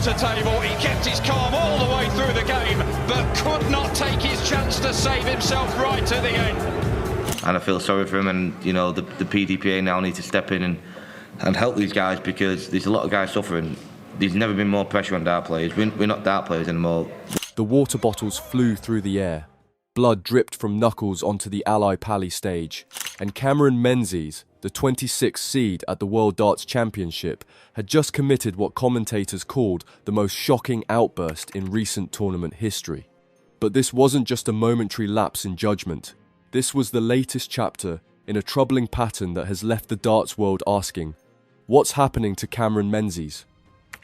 centre table. He kept his calm all the way through the game, but could not take his chance to save himself right to the end. And I feel sorry for him, and you know the PDPA now need to step in and help these guys, because there's a lot of guys suffering. There's never been more pressure on dart players. We're not dart players anymore. The water bottles flew through the air. Blood dripped from knuckles onto the Alli Pali stage, and Cameron Menzies, the 26th seed at the World Darts Championship, had just committed what commentators called the most shocking outburst in recent tournament history. But this wasn't just a momentary lapse in judgment. This was the latest chapter in a troubling pattern that has left the darts world asking, what's happening to Cameron Menzies?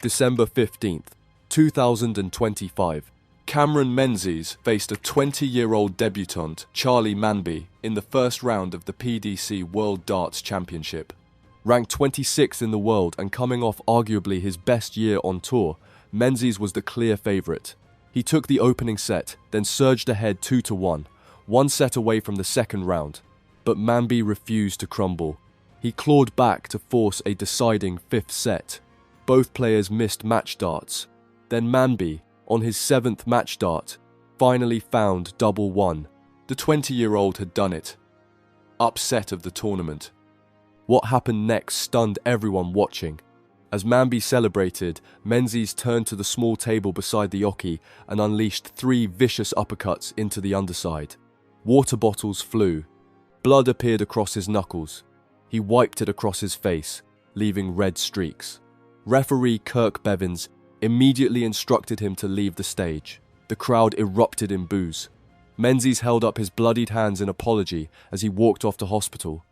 December 15th, 2025. Cameron Menzies faced a 20-year-old debutant, Charlie Manby, in the first round of the PDC World Darts Championship. Ranked 26th in the world and coming off arguably his best year on tour, Menzies was the clear favourite. He took the opening set, then surged ahead 2-1, one set away from the second round. But Manby refused to crumble. He clawed back to force a deciding fifth set. Both players missed match darts. Then Manby, on his 7th match dart, finally found double one. The 20-year-old had done it. Upset of the tournament. What happened next stunned everyone watching. As Manby celebrated, Menzies turned to the small table beside the oche and unleashed 3 vicious uppercuts into the underside. Water bottles flew. Blood appeared across his knuckles. He wiped it across his face, leaving red streaks. Referee Kirk Bevins immediately instructed him to leave the stage. The crowd erupted in boos. Menzies held up his bloodied hands in apology as he walked off to hospital.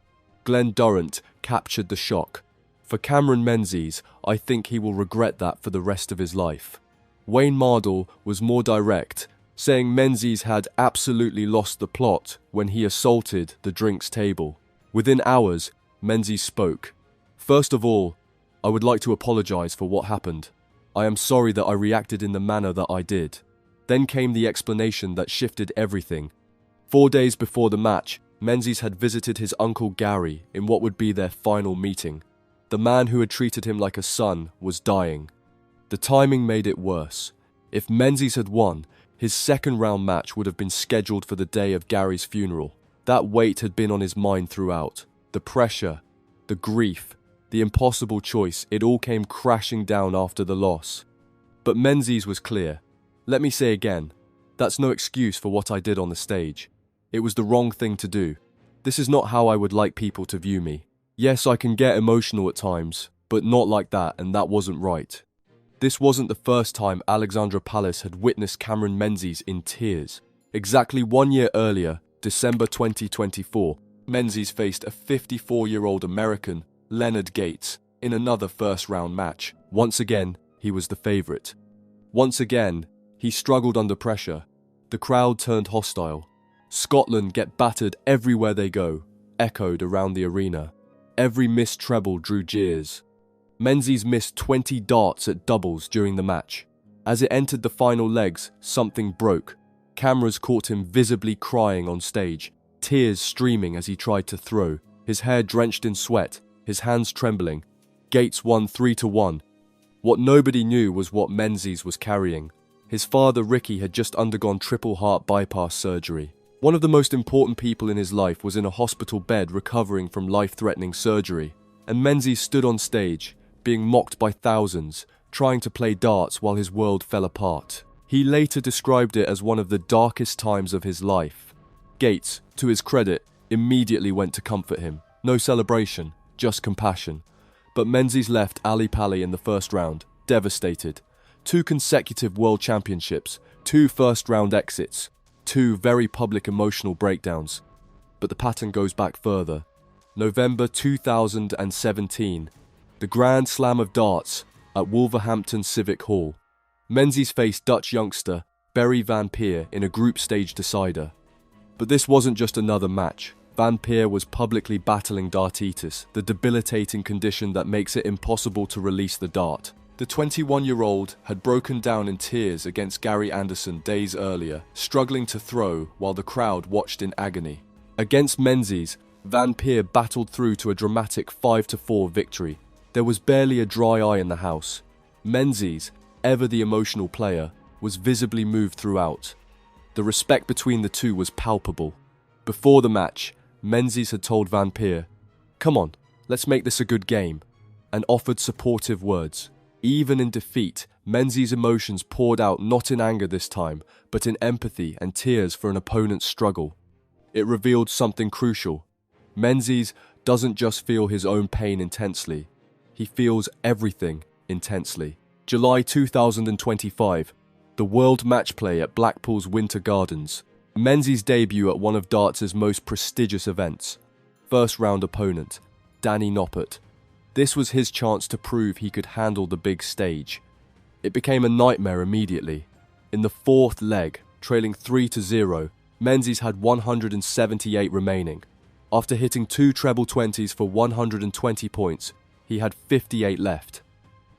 Glenn Durrant captured the shock. For Cameron Menzies, I think he will regret that for the rest of his life. Wayne Mardle was more direct, saying Menzies had absolutely lost the plot when he assaulted the drinks table. Within hours, Menzies spoke. First of all, I would like to apologize for what happened. I am sorry that I reacted in the manner that I did. Then came the explanation that shifted everything. 4 days before the match, Menzies had visited his uncle Gary in what would be their final meeting. The man who had treated him like a son was dying. The timing made it worse. If Menzies had won, his second round match would have been scheduled for the day of Gary's funeral. That weight had been on his mind throughout. The pressure, the grief, the impossible choice, it all came crashing down after the loss. But Menzies was clear. Let me say again, that's no excuse for what I did on the stage. It was the wrong thing to do. This is not how I would like people to view me. Yes, I can get emotional at times, but not like that, and that wasn't right. This wasn't the first time Alexandra Palace had witnessed Cameron Menzies in tears. Exactly 1 year earlier, December 2024, Menzies faced a 54-year-old American, Leonard Gates, in another first-round match. Once again, he was the favourite. Once again, he struggled under pressure. The crowd turned hostile. Scotland get battered everywhere they go, echoed around the arena. Every missed treble drew jeers. Menzies missed 20 darts at doubles during the match. As it entered the final legs, something broke. Cameras caught him visibly crying on stage, tears streaming as he tried to throw, his hair drenched in sweat, his hands trembling. Gates won 3-1. What nobody knew was what Menzies was carrying. His father Ricky had just undergone triple heart bypass surgery. One of the most important people in his life was in a hospital bed recovering from life-threatening surgery. And Menzies stood on stage, being mocked by thousands, trying to play darts while his world fell apart. He later described it as one of the darkest times of his life. Gates, to his credit, immediately went to comfort him. No celebration, just compassion. But Menzies left Alli Pali in the first round, devastated. 2 consecutive world championships, 2 first-round exits, 2 very public emotional breakdowns. But the pattern goes back further. November 2017, the Grand Slam of Darts at Wolverhampton Civic Hall. Menzies faced Dutch youngster Barry van Peer in a group stage decider. But this wasn't just another match. Van Peer was publicly battling dartitis, the debilitating condition that makes it impossible to release the dart. The 21-year-old had broken down in tears against Gary Anderson days earlier, struggling to throw while the crowd watched in agony. Against Menzies, Van Peer battled through to a dramatic 5-4 victory. There was barely a dry eye in the house. Menzies, ever the emotional player, was visibly moved throughout. The respect between the two was palpable. Before the match, Menzies had told Van Peer, "Come on, let's make this a good game," and offered supportive words. Even in defeat, Menzies' emotions poured out not in anger this time, but in empathy and tears for an opponent's struggle. It revealed something crucial. Menzies doesn't just feel his own pain intensely, he feels everything intensely. July 2025, the World Matchplay at Blackpool's Winter Gardens. Menzies' debut at one of darts' most prestigious events. First round opponent, Danny Noppert. This was his chance to prove he could handle the big stage. It became a nightmare immediately. In the fourth leg, trailing 3-0, Menzies had 178 remaining. After hitting 2 treble 20s for 120 points, he had 58 left.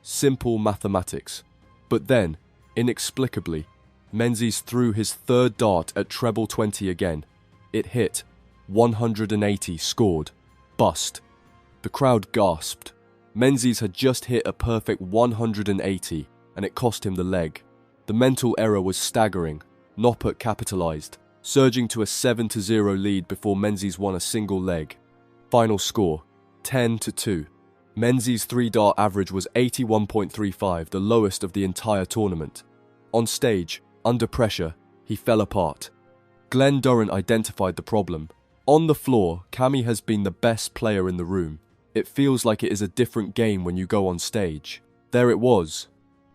Simple mathematics. But then, inexplicably, Menzies threw his third dart at treble 20 again. It hit. 180 scored. Bust. The crowd gasped. Menzies had just hit a perfect 180, and it cost him the leg. The mental error was staggering. Noppert capitalized, surging to a 7-0 lead before Menzies won a single leg. Final score, 10-2. Menzies' 3-dart average was 81.35, the lowest of the entire tournament. On stage, under pressure, he fell apart. Glenn Durrant identified the problem. On the floor, Cammy has been the best player in the room. It feels like it is a different game when you go on stage. There it was.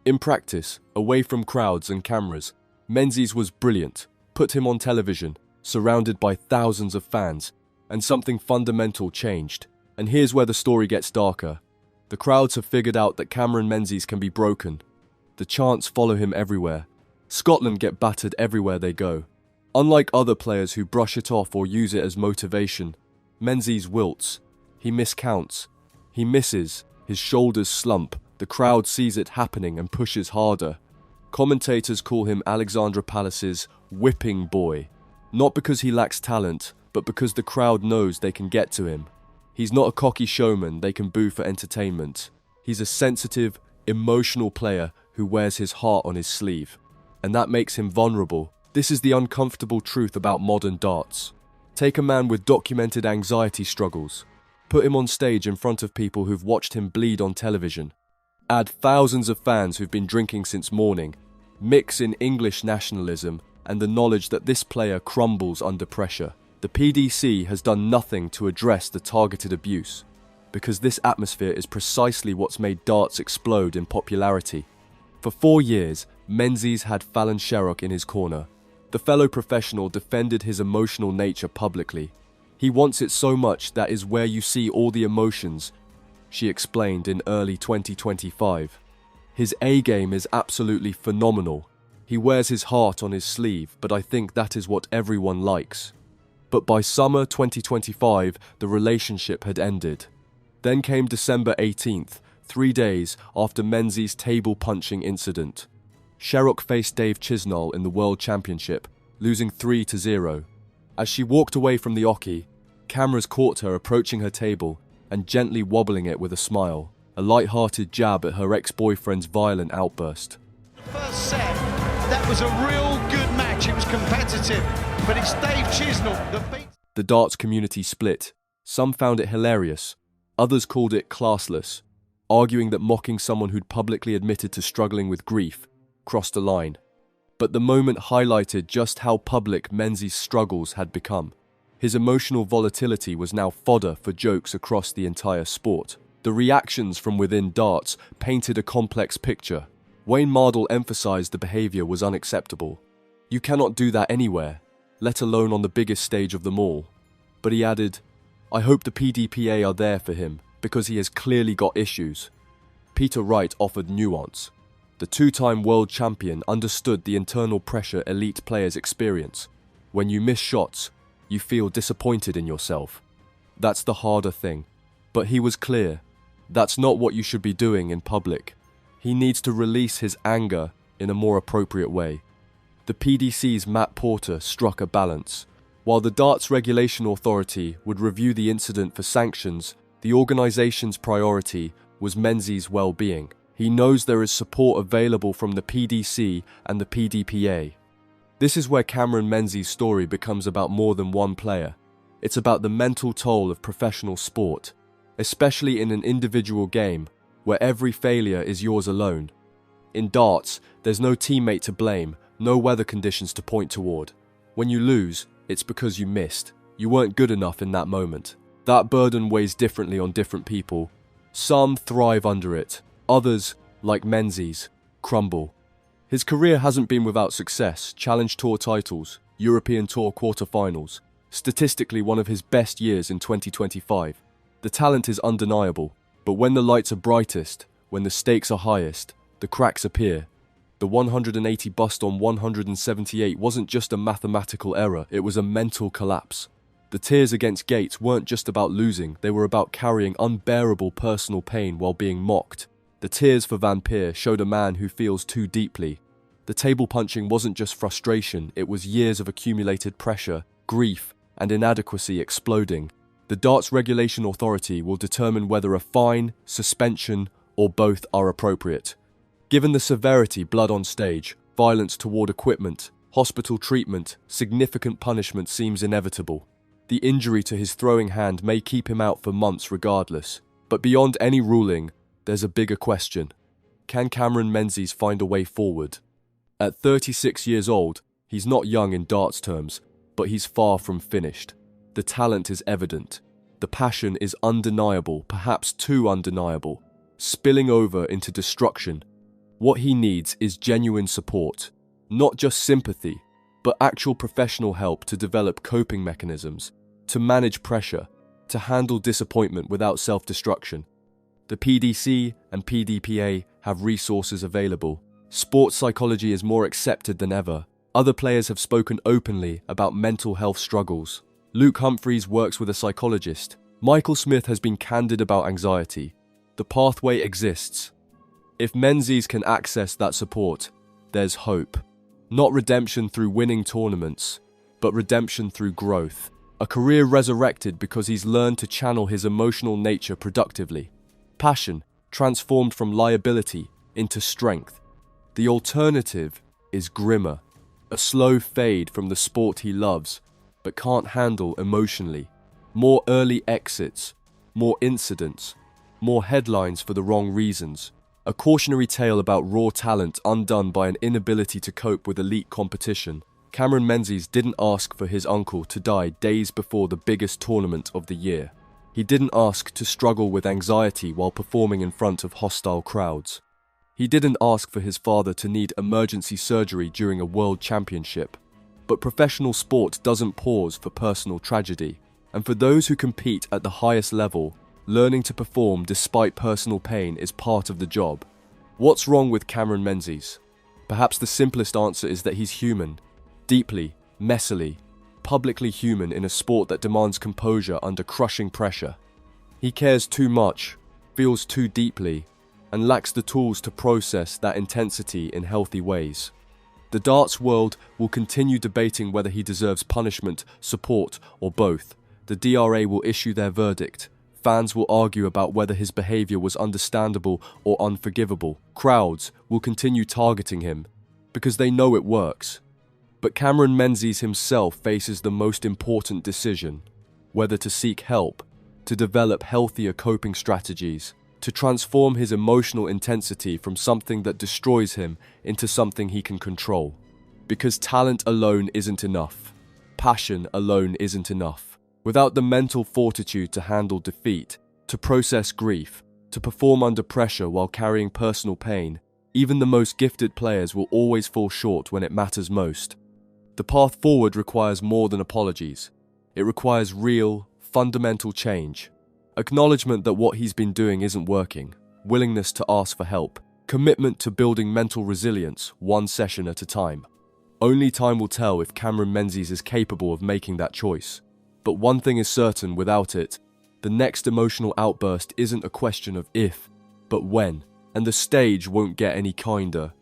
In practice, away from crowds and cameras, Menzies was brilliant. Put him on television, surrounded by thousands of fans, and something fundamental changed. And here's where the story gets darker. The crowds have figured out that Cameron Menzies can be broken. The chants follow him everywhere. Scotland get battered everywhere they go. Unlike other players who brush it off or use it as motivation, Menzies wilts. He miscounts. He misses. His shoulders slump. The crowd sees it happening and pushes harder. Commentators call him Alexandra Palace's whipping boy. Not because he lacks talent, but because the crowd knows they can get to him. He's not a cocky showman they can boo for entertainment. He's a sensitive, emotional player who wears his heart on his sleeve. And that makes him vulnerable. This is the uncomfortable truth about modern darts. Take a man with documented anxiety struggles. Put him on stage in front of people who've watched him bleed on television. Add thousands of fans who've been drinking since morning. Mix in English nationalism and the knowledge that this player crumbles under pressure. The PDC has done nothing to address the targeted abuse, because this atmosphere is precisely what's made darts explode in popularity. For 4 years, Menzies had Fallon Sherrock in his corner. The fellow professional defended his emotional nature publicly. He wants it so much that is where you see all the emotions, she explained in early 2025. His A-game is absolutely phenomenal. He wears his heart on his sleeve, but I think that is what everyone likes. But by summer 2025, the relationship had ended. Then came December 18th, 3 days after Menzies' table-punching incident. Sherrock faced Dave Chisnall in the World Championship, losing 3-0. As she walked away from the oche, cameras caught her approaching her table and gently wobbling it with a smile, a light-hearted jab at her ex-boyfriend's violent outburst. First set, that was a real good match. It was competitive, but it's Dave Chisnall that beats. The darts community split. Some found it hilarious. Others called it classless, arguing that mocking someone who'd publicly admitted to struggling with grief crossed a line. But the moment highlighted just how public Menzies' struggles had become. His emotional volatility was now fodder for jokes across the entire sport. The reactions from within darts painted a complex picture. Wayne Mardle emphasized the behavior was unacceptable. You cannot do that anywhere, let alone on the biggest stage of them all. But he added, I hope the PDPA are there for him, because he has clearly got issues. Peter Wright offered nuance. The two-time world champion understood the internal pressure elite players experience. When you miss shots, you feel disappointed in yourself. That's the harder thing. But he was clear. That's not what you should be doing in public. He needs to release his anger in a more appropriate way. The PDC's Matt Porter struck a balance. While the Darts Regulation Authority would review the incident for sanctions, the organisation's priority was Menzies' well-being. He knows there is support available from the PDC and the PDPA. This is where Cameron Menzies' story becomes about more than one player. It's about the mental toll of professional sport, especially in an individual game where every failure is yours alone. In darts, there's no teammate to blame, no weather conditions to point toward. When you lose, it's because you missed. You weren't good enough in that moment. That burden weighs differently on different people. Some thrive under it. Others, like Menzies, crumble. His career hasn't been without success. Challenge Tour titles, European Tour quarterfinals. Statistically, one of his best years in 2025. The talent is undeniable, but when the lights are brightest, when the stakes are highest, the cracks appear. The 180 bust on 178 wasn't just a mathematical error, it was a mental collapse. The tears against Gates weren't just about losing, they were about carrying unbearable personal pain while being mocked. The tears for Van Peer showed a man who feels too deeply. The table punching wasn't just frustration, it was years of accumulated pressure, grief, and inadequacy exploding. The Darts Regulation Authority will determine whether a fine, suspension, or both are appropriate. Given the severity, blood on stage, violence toward equipment, hospital treatment, significant punishment seems inevitable. The injury to his throwing hand may keep him out for months regardless. But beyond any ruling, there's a bigger question. Can Cameron Menzies find a way forward? At 36 years old, he's not young in darts terms, but he's far from finished. The talent is evident. The passion is undeniable, perhaps too undeniable, spilling over into destruction. What he needs is genuine support, not just sympathy, but actual professional help to develop coping mechanisms, to manage pressure, to handle disappointment without self-destruction. The PDC and PDPA have resources available. Sports psychology is more accepted than ever. Other players have spoken openly about mental health struggles. Luke Humphreys works with a psychologist. Michael Smith has been candid about anxiety. The pathway exists. If Menzies can access that support, there's hope. Not redemption through winning tournaments, but redemption through growth. A career resurrected because he's learned to channel his emotional nature productively. Passion transformed from liability into strength. The alternative is grimmer. A slow fade from the sport he loves, but can't handle emotionally. More early exits, more incidents, more headlines for the wrong reasons. A cautionary tale about raw talent undone by an inability to cope with elite competition. Cameron Menzies didn't ask for his uncle to die days before the biggest tournament of the year. He didn't ask to struggle with anxiety while performing in front of hostile crowds. He didn't ask for his father to need emergency surgery during a world championship. But professional sport doesn't pause for personal tragedy. And for those who compete at the highest level, learning to perform despite personal pain is part of the job. What's wrong with Cameron Menzies? Perhaps the simplest answer is that he's human. Deeply, messily, publicly human in a sport that demands composure under crushing pressure. He cares too much, feels too deeply, and lacks the tools to process that intensity in healthy ways. The darts world will continue debating whether he deserves punishment, support, or both. The DRA will issue their verdict. Fans will argue about whether his behavior was understandable or unforgivable. Crowds will continue targeting him because they know it works. But Cameron Menzies himself faces the most important decision: whether to seek help, to develop healthier coping strategies, to transform his emotional intensity from something that destroys him into something he can control. Because talent alone isn't enough. Passion alone isn't enough. Without the mental fortitude to handle defeat, to process grief, to perform under pressure while carrying personal pain, even the most gifted players will always fall short when it matters most. The path forward requires more than apologies. It requires real, fundamental change. Acknowledgement that what he's been doing isn't working. Willingness to ask for help. Commitment to building mental resilience, one session at a time. Only time will tell if Cameron Menzies is capable of making that choice. But one thing is certain: without it, the next emotional outburst isn't a question of if, but when. And the stage won't get any kinder